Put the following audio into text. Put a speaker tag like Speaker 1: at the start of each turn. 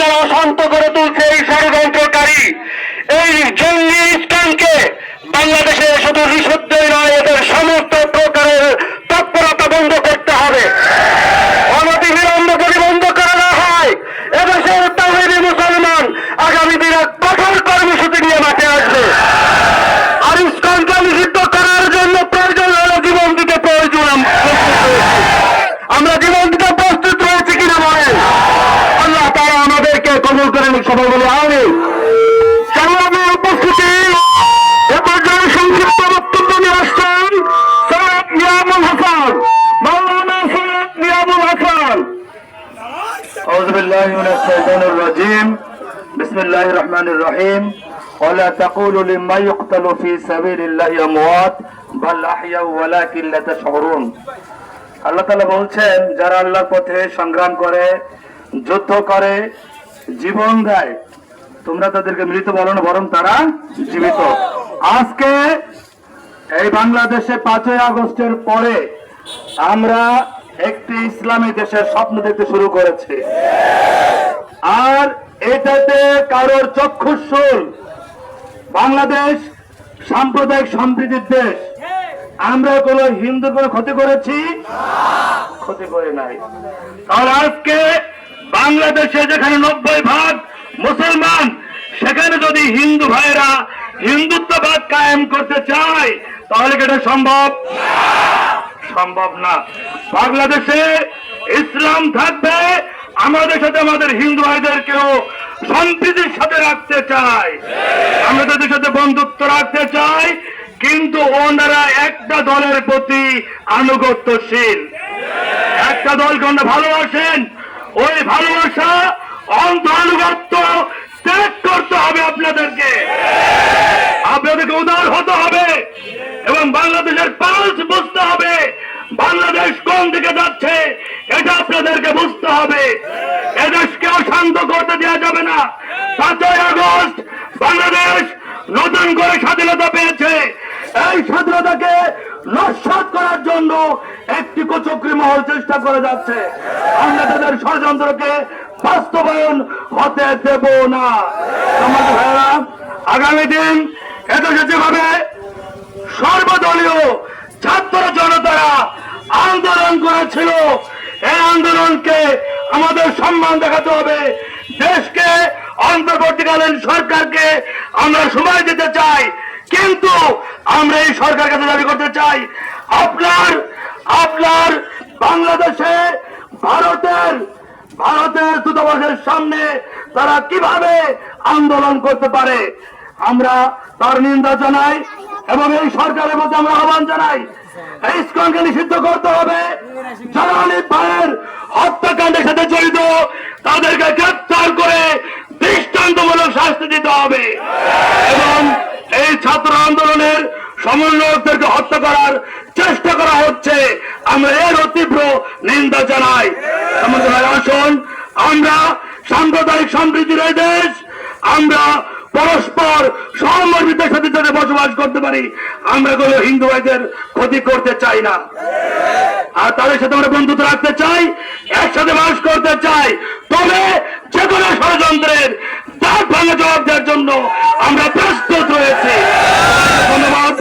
Speaker 1: যারা অশান্ত করে তুলছে এই ষড়যন্ত্রকারী এই জঙ্গি ইসলামকে বাংলাদেশে শুধু নিষিদ্ধই নয়, এদের সমস্ত প্রকারের তৎপরতা বন্ধ করতে হবে। অনতিবিলম্ব যদি বন্ধ করা না হয়, এদেশের তাওহীদি মুসলমান আগামী দিনে কঠোর কর্মসূচি নিয়ে মাঠে আসবে। আর ইসলামকে নিষিদ্ধ করার জন্য প্রয়োজন হলো জীবন দিতে প্রয়োজন। আমরা জীবন দিতে প্রস্তুত রয়েছি কিনা বলেন? আল্লাহ তাআলা আমাদেরকে কবুল করেন। সবাই বলে আমিন। সংগ্রামী উপস্থিতি, এ পর্যায়ে সংক্ষিপ্ত বক্তব্য নিয়ে আসছেন সৈয়দ নিয়ামুল হাসান, মাওলানা সৈয়দ নিয়ামুল হাসান।
Speaker 2: أعوذ بالله من الشيطان الرجيم بسم الله الرحمن الرحيم ولا تقولوا لما يقتل في سبيل الله أموات بل أحياء ولكن لا تشعرون। আল্লাহ তাআলা বলছেন, যারা আল্লাহর পথে সংগ্রাম করে, যুদ্ধ করে, জীবন দেয়, তোমরা তাদেরকে মৃত বলো না, বরং তারা জীবিত। আজকে এই বাংলাদেশে 5ই আগস্টের পরে আমরা একটি ইসলামী দেশের স্বপ্ন দেখতে শুরু করেছি। আর এটাতে কারোর চক্ষুশূল। বাংলাদেশ সাম্প্রদায়িক সম্প্রীতির দেশ। আমরা কোন হিন্দুর কোন ক্ষতি করেছি? ক্ষতি করে নাই। আর আজকে বাংলাদেশে যেখানে 90% মুসলমান, সেখানে যদি হিন্দু ভাইরা হিন্দুত্ববাদ কায়েম করতে চায়, তাহলে কি এটা সম্ভব? সম্ভব না। বাংলাদেশে ইসলাম থাকবে, আমাদের সাথে আমাদের হিন্দু ভাইদেরকেও সম্প্রীতির সাথে রাখতে চাই, আমরা তাদের সাথে বন্ধুত্ব রাখতে চাই, কিন্তু ওনারা একটা দলের প্রতি আনুগত্যশীল। একটা দলকে ওনারা ভালোবাসেন, ওই ভালোবাসা অন্ধ আনুগত্য ত্যাগ করতে হবে। আপনাদেরকে উদার হতে হবে এবং বাংলাদেশের পালস বুঝতে হবে। বাংলাদেশ কোন দিকে যাচ্ছে এটা আপনাদেরকে বুঝতে হবে। এদেশকেও শান্ত করতে দেওয়া যাবে না। 5ই আগস্ট বাংলাদেশ নতুন করে স্বাধীনতা পেয়েছে। এই স্বাধীনতাকে নস্যাৎ করার জন্য একটি কুচক্রী মহল চেষ্টা করে যাচ্ছে। আমরা তাদের ষড়যন্ত্রকে বাস্তবায়ন হতে দেব না। আমাদের ভাইয়েরা, আগামী দিন এদেশে যেভাবে সর্বদলীয় ছাত্র জনতারা আন্দোলন করেছিল, এই আন্দোলনকে আমাদের সম্মান দেখাতে হবে। দেশকে, অন্তর্বর্তীকালীন সরকারকে আমরা সময় দিতে চাই, কিন্তু আমরা এই সরকার কাছে দাবি করতে চাই, আপনার বাংলাদেশে ভারতের দূতাবাসের সামনে তারা কিভাবে আন্দোলন করতে পারে, আমরা তার নিন্দা জানাই এবং এই সরকারের মধ্যে আমরা আহ্বান জানাই, এই ইসকনকে নিষিদ্ধ করতে হবে। যারা আলিফ ভাইয়ের হত্যাকাণ্ডের সাথে জড়িত, তাদেরকে গ্রেফতার করে দৃষ্টান্তমূলক শাস্তি দিতে হবে এবং এই ছাত্র আন্দোলনের সমন্বয়কদেরকে হত্যা করার চেষ্টা করা হচ্ছে, আমরা এর তীব্র নিন্দা জানাই। আমাদের আসুন, আমরা সাম্প্রদায়িক সম্প্রীতির এই দেশ, আমরা পরস্পর সহমর্মিতার সাথে যাতে বসবাস করতে পারি। আমরা কোনো হিন্দু ভাইদের ক্ষতি করতে চাই না, আর তাদের সাথে আমরা বন্ধুত্ব রাখতে চাই, একসাথে বাস করতে চাই। তবে যে কোনো ষড়যন্ত্রের দাঁত ভাঙা জবাব দেওয়ার জন্য আমরা প্রস্তুত রয়েছি। ধন্যবাদ।